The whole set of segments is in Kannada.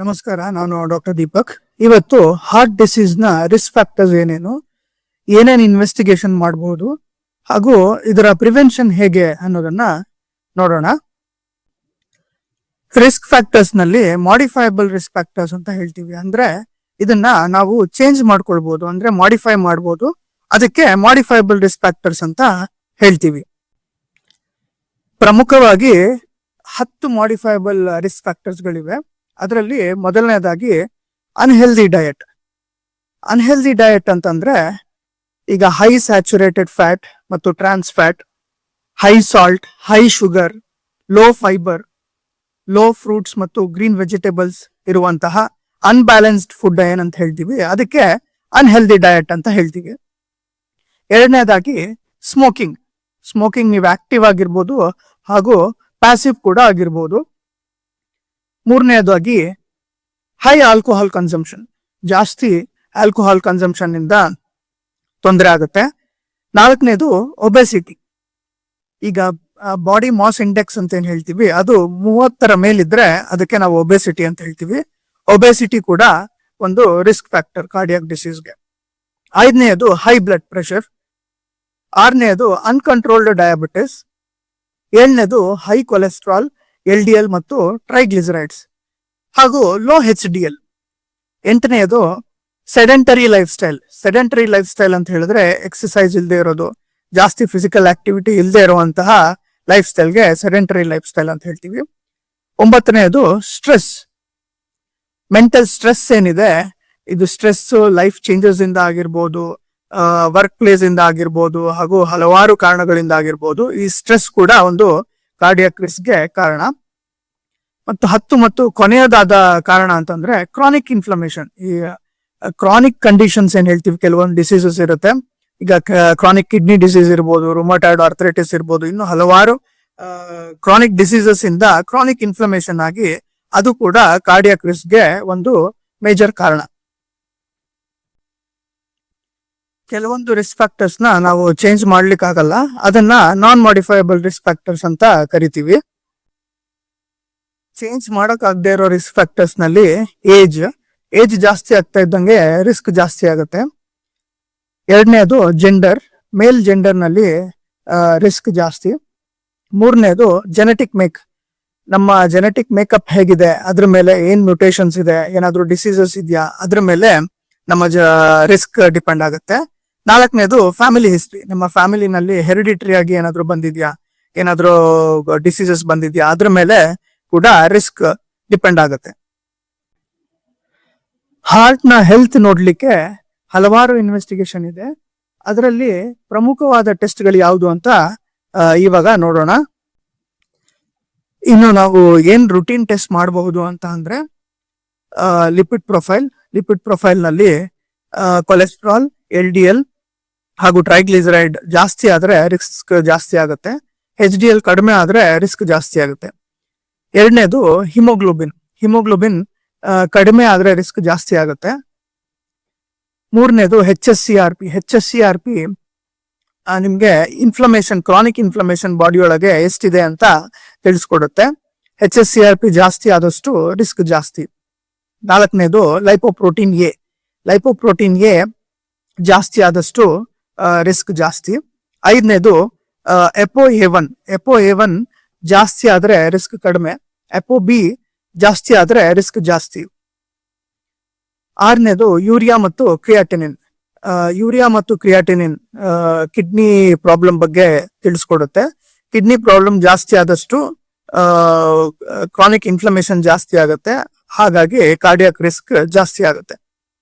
ನಮಸ್ಕಾರ, ನಾನು ಡಾಕ್ಟರ್ ದೀಪಕ್. ಇವತ್ತು ಹಾರ್ಟ್ ಡಿಸೀಸ್ ನ ರಿಸ್ಕ್ ಫ್ಯಾಕ್ಟರ್ಸ್ ಏನೇನು ಇನ್ವೆಸ್ಟಿಗೇಷನ್ ಮಾಡಬಹುದು ಹಾಗೂ ಇದರ ಪ್ರಿವೆನ್ಷನ್ ಹೇಗೆ ಅನ್ನೋದನ್ನ ನೋಡೋಣ. ರಿಸ್ಕ್ ಫ್ಯಾಕ್ಟರ್ಸ್ ನಲ್ಲಿ ಮಾಡಿಫೈಯಬಲ್ ರಿಸ್ಕ್ ಫ್ಯಾಕ್ಟರ್ಸ್ ಅಂತ ಹೇಳ್ತೀವಿ. ಅಂದ್ರೆ ಇದನ್ನ ನಾವು ಚೇಂಜ್ ಮಾಡ್ಕೊಳ್ಬಹುದು, ಅಂದ್ರೆ ಮಾಡಿಫೈ ಮಾಡಬಹುದು. ಅದಕ್ಕೆ ಮಾಡಿಫೈಯಬಲ್ ರಿಸ್ಕ್ ಫ್ಯಾಕ್ಟರ್ಸ್ ಅಂತ ಹೇಳ್ತೀವಿ. ಪ್ರಮುಖವಾಗಿ 10 ಮಾಡಿಫೈಯಬಲ್ ರಿಸ್ಕ್ ಫ್ಯಾಕ್ಟರ್ಸ್ ಗಳಿವೆ. ಅದರಲ್ಲಿ ಮೊದಲನೇದಾಗಿ ಅನ್ಹೆಲ್ದಿ ಡಯಟ್. ಅನ್ಹೆಲ್ದಿ ಡಯಟ್ ಅಂತಂದ್ರೆ ಈಗ ಹೈ ಸ್ಯಾಚುರೇಟೆಡ್ ಫ್ಯಾಟ್ ಮತ್ತು trans fat, high salt, high sugar, low fibre, low fruits ಮತ್ತು ಗ್ರೀನ್ ವೆಜಿಟೇಬಲ್ಸ್ ಇರುವಂತಹ ಅನ್ಬ್ಯಾಲೆನ್ಸ್ಡ್ ಫುಡ್ ಏನಂತ ಹೇಳ್ತೀವಿ, ಅದಕ್ಕೆ ಅನ್ಹೆಲ್ದಿ ಡಯಟ್ ಅಂತ ಹೇಳ್ತೀವಿ. ಎರಡನೇದಾಗಿ ಸ್ಮೋಕಿಂಗ್. ಸ್ಮೋಕಿಂಗ್ ನೀವು ಆಕ್ಟಿವ್ ಆಗಿರ್ಬೋದು ಹಾಗೂ ಪ್ಯಾಸಿವ್ ಕೂಡ ಆಗಿರ್ಬೋದು. ಮೂರನೇದಾಗಿ ಹೈ ಆಲ್ಕೋಹಾಲ್ ಕನ್ಸಂಪ್ಷನ್. ಜಾಸ್ತಿ ಆಲ್ಕೋಹಾಲ್ ಕನ್ಸಂಪ್ಷನ್ ಇಂದ ತೊಂದರೆ ಆಗುತ್ತೆ. ನಾಲ್ಕನೇದು ಒಬೆಸಿಟಿ. ಈಗ ಬಾಡಿ ಮಾಸ್ ಇಂಡೆಕ್ಸ್ ಅಂತ ಏನ್ ಹೇಳ್ತೀವಿ, ಅದು 30 ಮೇಲಿದ್ರೆ ಅದಕ್ಕೆ ನಾವು ಒಬೆಸಿಟಿ ಅಂತ ಹೇಳ್ತೀವಿ. ಒಬೆಸಿಟಿ ಕೂಡ ಒಂದು ರಿಸ್ಕ್ ಫ್ಯಾಕ್ಟರ್ ಕಾರ್ಡಿಯಾಕ್ ಡಿಸೀಸ್ಗೆ. ಐದನೇದು ಹೈ ಬ್ಲಡ್ ಪ್ರೆಷರ್. ಆರನೇದು ಅನ್ಕಂಟ್ರೋಲ್ಡ್ ಡಯಾಬಿಟಿಸ್. ಏಳನೇದು ಹೈ ಕೊಲೆಸ್ಟ್ರಾಲ್, LDL ಮತ್ತು ಟ್ರೈಗ್ಲಿಸರೈಡ್ಸ್ ಹಾಗೂ ಲೋ HDL. ಎಂಟನೆಯದು sedentary lifestyle. Sedentary lifestyle ಅಂತ ಹೇಳಿದ್ರೆ ಎಕ್ಸಸೈಸ್ ಇಲ್ಲದೆ ಇರೋದು, ಜಾಸ್ತಿ ಫಿಸಿಕಲ್ ಆಕ್ಟಿವಿಟಿ ಇಲ್ಲದೆ ಇರುವಂತಹ ಲೈಫ್ ಸ್ಟೈಲ್ಗೆ ಸೆಡೆಂಟರಿ ಲೈಫ್ ಸ್ಟೈಲ್ ಅಂತ ಹೇಳ್ತೀವಿ. 9ನೇದು ಸ್ಟ್ರೆಸ್. ಮೆಂಟಲ್ ಸ್ಟ್ರೆಸ್ ಏನಿದೆ, ಇದು ಸ್ಟ್ರೆಸ್ ಲೈಫ್ ಚೇಂಜಸ್ ಇಂದ ಆಗಿರ್ಬೋದು, ವರ್ಕ್ ಪ್ಲೇಸ್ ಇಂದ ಆಗಿರ್ಬೋದು ಹಾಗೂ ಹಲವಾರು ಕಾರಣಗಳಿಂದ ಆಗಿರ್ಬೋದು. ಈ ಸ್ಟ್ರೆಸ್ ಕೂಡ ಒಂದು ಕಾರ್ಡಿಯಾಕ್ ರಿಸ್ಕ್ಗೆ ಕಾರಣ. ಮತ್ತು 10 ಮತ್ತು ಕೊನೆಯದಾದ ಕಾರಣ ಅಂತಂದ್ರೆ ಕ್ರಾನಿಕ್ ಇನ್ಫ್ಲಮೇಷನ್. ಈ ಕ್ರಾನಿಕ್ ಕಂಡೀಷನ್ಸ್ ಏನ್ ಹೇಳ್ತೀವಿ, ಕೆಲವೊಂದು ಡಿಸೀಸಸ್ ಇರುತ್ತೆ. ಈಗ ಕ್ರಾನಿಕ್ ಕಿಡ್ನಿ ಡಿಸೀಸ್ ಇರ್ಬೋದು, ರುಮಟಾಯ್ಡ್ ಆರ್ಥರೈಟಿಸ್ ಇರ್ಬೋದು, ಇನ್ನು ಹಲವಾರು ಕ್ರಾನಿಕ್ ಡಿಸೀಸಸ್ ಇಂದ ಕ್ರಾನಿಕ್ ಇನ್ಫ್ಲಮೇಷನ್ ಆಗಿ ಅದು ಕೂಡ ಕಾರ್ಡಿಯಾಕ್ ರಿಸ್ಕ್ಗೆ ಒಂದು ಮೇಜರ್ ಕಾರಣ. ಕೆಲವೊಂದು ರಿಸ್ಕ್ ಫ್ಯಾಕ್ಟರ್ಸ್ ನ ನಾವು ಚೇಂಜ್ ಮಾಡ್ಲಿಕ್ಕೆ ಆಗಲ್ಲ, ಅದನ್ನ ನಾನ್ ಮಾಡಿಫೈಯಬಲ್ ರಿಸ್ಕ್ ಫ್ಯಾಕ್ಟರ್ಸ್ ಅಂತ ಕರಿತೀವಿ. ಚೇಂಜ್ ಮಾಡಕ್ ಆಗದೆ ಇರೋ ರಿಸ್ಕ್ ಫ್ಯಾಕ್ಟರ್ಸ್ ನಲ್ಲಿ ಏಜ್ ಜಾಸ್ತಿ ಆಗ್ತಾ ಇದ್ದಂಗೆ ರಿಸ್ಕ್ ಜಾಸ್ತಿ ಆಗುತ್ತೆ. ಎರಡನೇದು ಜೆಂಡರ್. ಮೇಲ್ ಜೆಂಡರ್ ನಲ್ಲಿ ರಿಸ್ಕ್ ಜಾಸ್ತಿ. ಮೂರನೇದು ಜೆನೆಟಿಕ್ ಮೇಕ್. ನಮ್ಮ ಜೆನೆಟಿಕ್ ಮೇಕಪ್ ಹೇಗಿದೆ, ಅದ್ರ ಮೇಲೆ ಏನ್ ಮ್ಯೂಟೇಶನ್ಸ್ ಇದೆ, ಏನಾದ್ರೂ ಡಿಸೀಸಸ್ ಇದೆಯಾ, ಅದ್ರ ಮೇಲೆ ನಮ್ಮ ರಿಸ್ಕ್ ಡಿಪೆಂಡ್ ಆಗುತ್ತೆ. ನಾಲ್ಕನೇದು ಫ್ಯಾಮಿಲಿ ಹಿಸ್ಟ್ರಿ. ನಮ್ಮ ಫ್ಯಾಮಿಲಿನಲ್ಲಿ ಹೆರಿಡಿಟರಿ ಆಗಿ ಏನಾದ್ರೂ ಬಂದಿದ್ಯಾ, ಏನಾದ್ರೂ ಡಿಸೀಸಸ್ ಬಂದಿದ್ಯಾ, ಅದ್ರ ಮೇಲೆ ಕೂಡ ರಿಸ್ಕ್ ಡಿಪೆಂಡ್ ಆಗುತ್ತೆ. ಹಾರ್ಟ್ ನ ಹೆಲ್ತ್ ನೋಡ್ಲಿಕ್ಕೆ ಹಲವಾರು ಇನ್ವೆಸ್ಟಿಗೇಷನ್ ಇದೆ. ಅದರಲ್ಲಿ ಪ್ರಮುಖವಾದ ಟೆಸ್ಟ್ ಗಳು ಯಾವುದು ಅಂತ ಇವಾಗ ನೋಡೋಣ. ಇನ್ನು ನಾವು ಏನ್ ರುಟೀನ್ ಟೆಸ್ಟ್ ಮಾಡಬಹುದು ಅಂತ ಅಂದ್ರೆ ಲಿಪಿಡ್ ಪ್ರೊಫೈಲ್. ಲಿಪಿಡ್ ಪ್ರೊಫೈಲ್ ನಲ್ಲಿ ಕೊಲೆಸ್ಟ್ರಾಲ್, LDL ಹಾಗೂ ಟ್ರೈಗ್ಲಿಸರೈಡ್ ಜಾಸ್ತಿ ಆದ್ರೆ ರಿಸ್ಕ್ ಜಾಸ್ತಿ ಆಗುತ್ತೆ. HDL ಕಡಿಮೆ ಆದ್ರೆ ರಿಸ್ಕ್ ಜಾಸ್ತಿ ಆಗುತ್ತೆ. ಎರಡನೇದು ಹಿಮೋಗ್ಲೋಬಿನ್. ಹಿಮೋಗ್ಲೋಬಿನ್ ಕಡಿಮೆ ಆದ್ರೆ ರಿಸ್ಕ್ ಜಾಸ್ತಿ ಆಗುತ್ತೆ. ಮೂರನೇದು HSCRP. HSCRP ನಿಮ್ಗೆ ಇನ್ಫ್ಲಮೇಷನ್, ಕ್ರಾನಿಕ್ ಇನ್ಫ್ಲಮೇಷನ್ ಬಾಡಿ ಒಳಗೆ ಎಷ್ಟಿದೆ ಅಂತ ತಿಳಿಸ್ಕೊಡುತ್ತೆ. HSCRP ಜಾಸ್ತಿ ಆದಷ್ಟು ರಿಸ್ಕ್ ಜಾಸ್ತಿ. ನಾಲ್ಕನೇದು ಲೈಪೋಪ್ರೋಟೀನ್ ಎ. ಲೈಪೋಪ್ರೋಟೀನ್ ಎ ಜಾಸ್ತಿ ಆದಷ್ಟು ರಿಸ್ಕ್ ಜಾಸ್ತಿ. ಐದನೇದು ಎಪೋ ಎ1 ಜಾಸ್ತಿ ಆದ್ರೆ ರಿಸ್ಕ್ ಕಡಿಮೆ. ಎಪೋ ಬಿ ಜಾಸ್ತಿ ಆದ್ರೆ ರಿಸ್ಕ್ ಜಾಸ್ತಿ. ಆರನೇದು ಯೂರಿಯಾ ಮತ್ತು ಕ್ರಿಯಾಟಿನಿನ್. ಯೂರಿಯಾ ಮತ್ತು ಕ್ರಿಯಾಟಿನಿನ್ ಕಿಡ್ನಿ ಪ್ರಾಬ್ಲಮ್ ಬಗ್ಗೆ ತಿಳಿಸ್ಕೊಡುತ್ತೆ. ಕಿಡ್ನಿ ಪ್ರಾಬ್ಲಮ್ ಜಾಸ್ತಿ ಆದಷ್ಟು ಕ್ರಾನಿಕ್ ಇನ್ಫ್ಲಮೇಷನ್ ಜಾಸ್ತಿ ಆಗುತ್ತೆ, ಹಾಗಾಗಿ ಕಾರ್ಡಿಯಾಕ್ ರಿಸ್ಕ್ ಜಾಸ್ತಿ ಆಗುತ್ತೆ.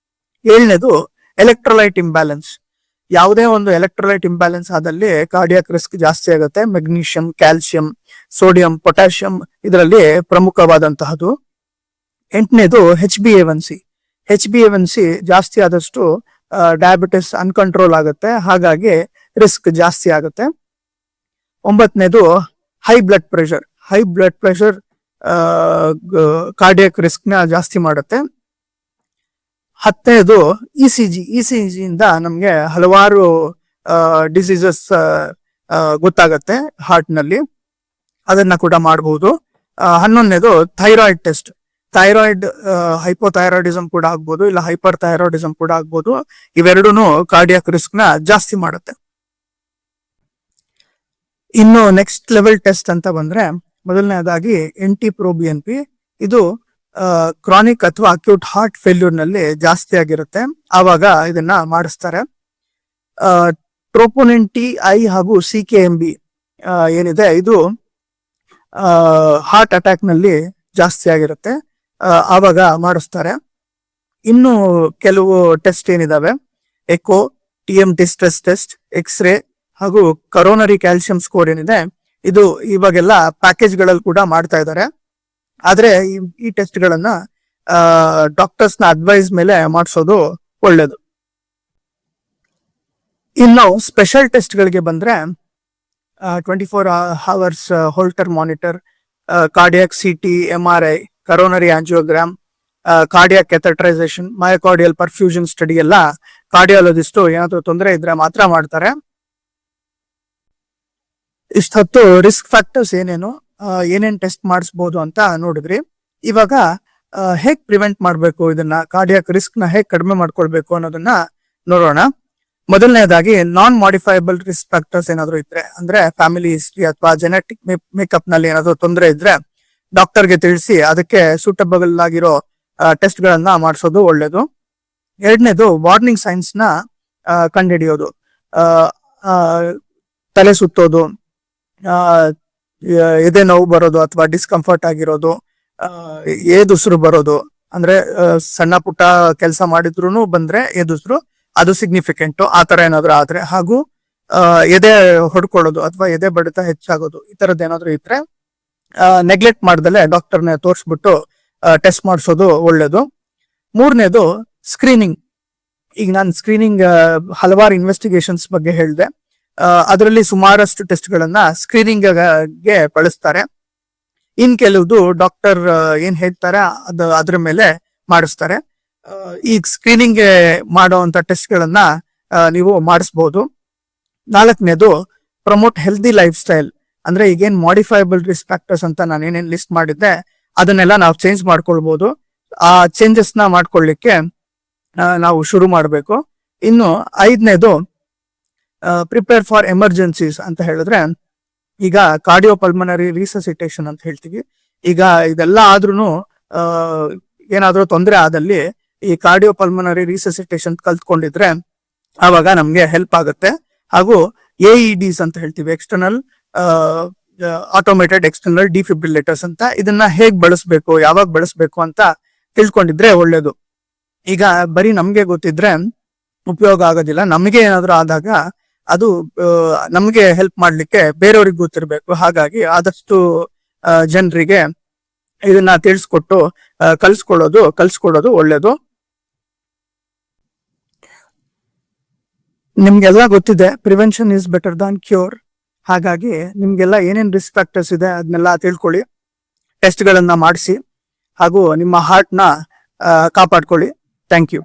ಏಳನೇದು ಎಲೆಕ್ಟ್ರೋಲೈಟ್ ಇಂಬ್ಯಾಲೆನ್ಸ್. ಯಾವುದೇ ಒಂದು ಎಲೆಕ್ಟ್ರೋಲೈಟ್ ಇಂಬ್ಯಾಲೆನ್ಸ್ ಆದಲ್ಲಿ ಕಾರ್ಡಿಯಾಕ್ ರಿಸ್ಕ್ ಜಾಸ್ತಿ ಆಗುತ್ತೆ. ಮೆಗ್ನೀಷಿಯಂ, ಕ್ಯಾಲ್ಸಿಯಂ, ಸೋಡಿಯಂ, ಪೊಟ್ಯಾಷಿಯಂ ಇದರಲ್ಲಿ ಪ್ರಮುಖವಾದಂತಹದ್ದು. ಎಂಟನೇದು HbA1c. HbA1c ಜಾಸ್ತಿ ಆದಷ್ಟು ಡಯಾಬಿಟಿಸ್ ಅನ್ಕಂಟ್ರೋಲ್ ಆಗುತ್ತೆ, ಹಾಗಾಗಿ ರಿಸ್ಕ್ ಜಾಸ್ತಿ ಆಗುತ್ತೆ. ಒಂಬತ್ತನೇದು high blood pressure. High blood pressure cardiac risk ನ ಜಾಸ್ತಿ ಮಾಡುತ್ತೆ. 10ನೇದು ECG. ECG ಇಂದ ನಮ್ಗೆ ಹಲವಾರು ಡಿಸೀಸಸ್ ಗೊತ್ತಾಗತ್ತೆ ಹಾರ್ಟ್ ನಲ್ಲಿ, ಅದನ್ನ ಕೂಡ ಮಾಡಬಹುದು. 11ನೇದು ಥೈರಾಯ್ಡ್ ಟೆಸ್ಟ್. ಥೈರಾಯ್ಡ್ ಹೈಪೋಥೈರಾಯ್ಡಿಸಮ್ ಕೂಡ ಆಗ್ಬೋದು, ಇಲ್ಲ ಹೈಪರ್ ಥೈರಾಯ್ಡಿಸಮ್ ಕೂಡ ಆಗ್ಬೋದು. ಇವೆರಡೂನು ಕಾರ್ಡಿಯಾಕ್ ರಿಸ್ಕ್ ನ ಜಾಸ್ತಿ ಮಾಡುತ್ತೆ. ಇನ್ನು ನೆಕ್ಸ್ಟ್ ಲೆವೆಲ್ ಟೆಸ್ಟ್ ಅಂತ ಬಂದ್ರೆ, ಮೊದಲನೇದಾಗಿ NT-proBNP. ಇದು ಕ್ರಾನಿಕ್ ಅಥವಾ ಅಕ್ಯೂಟ್ ಹಾರ್ಟ್ ಫೇಲ್ಯೂರ್ ನಲ್ಲಿ ಜಾಸ್ತಿ ಆಗಿರುತ್ತೆ, ಆವಾಗ ಇದನ್ನ ಮಾಡಿಸ್ತಾರೆ. ಟ್ರೋಪೋನಿನ್ Ti ಹಾಗೂ CKMB ಏನಿದೆ, ಇದು ಹಾರ್ಟ್ ಅಟ್ಯಾಕ್ ನಲ್ಲಿ ಜಾಸ್ತಿ ಆಗಿರುತ್ತೆ, ಆವಾಗ ಮಾಡಿಸ್ತಾರೆ. ಇನ್ನು ಕೆಲವು ಟೆಸ್ಟ್ ಏನಿದಾವೆ, echo, TMT stress test, X ray ಹಾಗೂ ಕರೋನರಿ ಕ್ಯಾಲ್ಸಿಯಂ ಸ್ಕೋರ್ ಏನಿದೆ, ಇದು ಇವಾಗೆಲ್ಲ ಪ್ಯಾಕೇಜ್ ಗಳಲ್ಲಿ ಕೂಡ ಮಾಡ್ತಾ ಇದ್ದಾರೆ. ಆದ್ರೆ ಈ ಟೆಸ್ಟ್ ಗಳನ್ನ ಡಾಕ್ಟರ್ಸ್ ನ ಅಡ್ವೈಸ್ ಮೇಲೆ ಮಾಡಿಸೋದು ಒಳ್ಳೇದು. ಇನ್ನು ಸ್ಪೆಷಲ್ ಟೆಸ್ಟ್ ಗಳಿಗೆ ಬಂದ್ರೆ 24 hours Holter monitor, cardiac CT, MRI, coronary angiogram, cardiac catheterisation, myocardial perfusion study ಎಲ್ಲ ಕಾರ್ಡಿಯಾಲಜಿಸ್ಟ್ ಏನಾದ್ರು ತೊಂದರೆ ಇದ್ರೆ ಮಾತ್ರ ಮಾಡ್ತಾರೆ. ಇಷ್ಟೊತ್ತು ರಿಸ್ಕ್ ಫ್ಯಾಕ್ಟರ್ಸ್ ಏನೇನ್ ಟೆಸ್ಟ್ ಮಾಡಿಸ್ಬೋದು ಅಂತ ನೋಡಿದ್ರಿ. ಇವಾಗ ಹೇಗ್ ಪ್ರಿವೆಂಟ್ ಮಾಡಬೇಕು, ಇದನ್ನ ಕಾರ್ಡಿಯಾಕ್ ರಿಸ್ಕ್ ನ ಹೇಗ್ ಕಡಿಮೆ ಮಾಡ್ಕೊಳ್ಬೇಕು ಅನ್ನೋದನ್ನ ನೋಡೋಣ. ಮೊದಲನೇದಾಗಿ ನಾನ್ ಮಾಡಿಫೈಬಲ್ ರಿಸ್ಕ್ ಫ್ಯಾಕ್ಟರ್ಸ್ ಏನಾದ್ರು ಇದ್ರೆ, ಅಂದ್ರೆ ಫ್ಯಾಮಿಲಿ ಹಿಸ್ಟ್ರಿ ಅಥವಾ ಜೆನೆಟಿಕ್ ಮೇಕಪ್ ನಲ್ಲಿ ಏನಾದ್ರು ತೊಂದರೆ ಇದ್ರೆ ಡಾಕ್ಟರ್ಗೆ ತಿಳಿಸಿ ಅದಕ್ಕೆ ಸೂಟಬಲ್ ಆಗಿರೋ ಟೆಸ್ಟ್ ಗಳನ್ನ ಮಾಡಿಸೋದು ಒಳ್ಳೇದು. ಎರಡನೇದು ವಾರ್ನಿಂಗ್ ಸೈನ್ಸ್ ನ ಕಂಡುಹಿಡಿಯೋದು. ತಲೆ ಸುತ್ತೋದು, ಎದೆ ನೋವು ಬರೋದು ಅಥವಾ ಡಿಸ್ಕಂಫರ್ಟ್ ಆಗಿರೋದು, ಏದುಸಿರು ಬರೋದು, ಅಂದ್ರೆ ಸಣ್ಣ ಪುಟ್ಟ ಕೆಲಸ ಮಾಡಿದ್ರು ಬಂದ್ರೆ ಏದುಸಿರು, ಅದು ಸಿಗ್ನಿಫಿಕೆಂಟ್. ಆ ತರ ಏನಾದ್ರು ಆದ್ರೆ, ಹಾಗೂ ಎದೆ ಹೊಡ್ಕೊಳ್ಳೋದು ಅಥವಾ ಎದೆ ಬಡಿತ ಹೆಚ್ಚಾಗೋದು, ಈ ತರದ್ ಏನಾದ್ರು ಇದ್ರೆ ನೆಗ್ಲೆಕ್ಟ್ ಮಾಡ್ದಲೆ ಡಾಕ್ಟರ್ನ ತೋರಿಸ್ಬಿಟ್ಟು ಟೆಸ್ಟ್ ಮಾಡಿಸೋದು ಒಳ್ಳೇದು. ಮೂರನೇದು ಸ್ಕ್ರೀನಿಂಗ್. ಈಗ ನಾನು ಸ್ಕ್ರೀನಿಂಗ್ ಹಲವಾರು ಇನ್ವೆಸ್ಟಿಗೇಷನ್ಸ್ ಬಗ್ಗೆ ಹೇಳಿದೆ, ಅದರಲ್ಲಿ ಸುಮಾರಷ್ಟು ಟೆಸ್ಟ್ ಗಳನ್ನ ಸ್ಕ್ರೀನಿಂಗ್ ಗೆ ಬಳಸ್ತಾರೆ. ಇನ್ ಕೆಲವುದು ಡಾಕ್ಟರ್ ಏನ್ ಹೇಳ್ತಾರೆ ಅದ್ರ ಮೇಲೆ ಮಾಡಿಸ್ತಾರೆ. ಈ ಸ್ಕ್ರೀನಿಂಗ್ ಗೆ ಮಾಡುವಂತ ಟೆಸ್ಟ್ ಗಳನ್ನ ನೀವು ಮಾಡಿಸ್ಬೋದು. ನಾಲ್ಕನೇದು ಪ್ರಮೋಟ್ ಹೆಲ್ದಿ ಲೈಫ್ ಸ್ಟೈಲ್. ಅಂದ್ರೆ ಈಗೇನ್ ಮಾಡಿಫೈಬಲ್ ರಿಸ್ಕ್ ಫ್ಯಾಕ್ಟರ್ಸ್ ಅಂತ ನಾನು ಏನೇನ್ ಲಿಸ್ಟ್ ಮಾಡಿದ್ದೆ ಅದನ್ನೆಲ್ಲ ನಾವು ಚೇಂಜ್ ಮಾಡ್ಕೊಳ್ಬಹುದು. ಆ ಚೇಂಜಸ್ ನ ಮಾಡ್ಕೊಳ್ಳಿಕ್ಕೆ ನಾವು ಶುರು ಮಾಡಬೇಕು. ಇನ್ನು ಐದನೇದು ಪ್ರಿಪೇರ್ ಫಾರ್ ಎಮರ್ಜೆನ್ಸೀಸ್ ಅಂತ ಹೇಳಿದ್ರೆ, ಈಗ ಕಾರ್ಡಿಯೋಪಲ್ಮನರಿ ರಿಸಸಿಟೇಷನ್ ಅಂತ ಹೇಳ್ತೀವಿ. ಈಗ ಇದೆಲ್ಲ ಆದ್ರೂ ಏನಾದ್ರೂ ತೊಂದರೆ ಆದಲ್ಲಿ ಈ ಕಾರ್ಡಿಯೋಪಲ್ಮನರಿ ರಿಸಸಿಟೇಷನ್ ಕಲ್ತ್ಕೊಂಡಿದ್ರೆ ಆವಾಗ ನಮ್ಗೆ ಹೆಲ್ಪ್ ಆಗುತ್ತೆ. ಹಾಗೂ AEDs ಅಂತ ಹೇಳ್ತೀವಿ, ಎಕ್ಸ್ಟರ್ನಲ್ ಆಟೋಮೇಟೆಡ್ ಎಕ್ಸ್ಟರ್ನಲ್ ಡಿಫಿಬ್ರಿಲೇಟರ್ಸ್ ಅಂತ. ಇದನ್ನ ಹೇಗ್ ಬಳಸಬೇಕು, ಯಾವಾಗ ಬಳಸಬೇಕು ಅಂತ ತಿಳ್ಕೊಂಡಿದ್ರೆ ಒಳ್ಳೇದು. ಈಗ ಬರೀ ನಮ್ಗೆ ಗೊತ್ತಿದ್ರೆ ಉಪಯೋಗ ಆಗೋದಿಲ್ಲ, ನಮಗೆ ಏನಾದ್ರೂ ಆದಾಗ ಅದು ನಮ್ಗೆ ಹೆಲ್ಪ್ ಮಾಡ್ಲಿಕ್ಕೆ ಬೇರೆಯವ್ರಿಗೆ ಗೊತ್ತಿರ್ಬೇಕು. ಹಾಗಾಗಿ ಆದಷ್ಟು ಜನರಿಗೆ ಇದನ್ನ ತಿಳಿಸ್ಕೊಟ್ಟು ಕಲ್ಸ್ಕೊಡೋದು ಒಳ್ಳೇದು. ನಿಮ್ಗೆಲ್ಲ ಗೊತ್ತಿದೆ, prevention is better than cure. ಹಾಗಾಗಿ ನಿಮ್ಗೆಲ್ಲ ಏನೇನ್ ರಿಸ್ಕ್ ಫ್ಯಾಕ್ಟರ್ಸ್ ಇದೆ ಅದನ್ನೆಲ್ಲ ತಿಳ್ಕೊಳ್ಳಿ, ಟೆಸ್ಟ್ ಗಳನ್ನ ಮಾಡಿಸಿ, ಹಾಗೂ ನಿಮ್ಮ ಹಾರ್ಟ್ ನ ಕಾಪಾಡ್ಕೊಳ್ಳಿ. Thank you.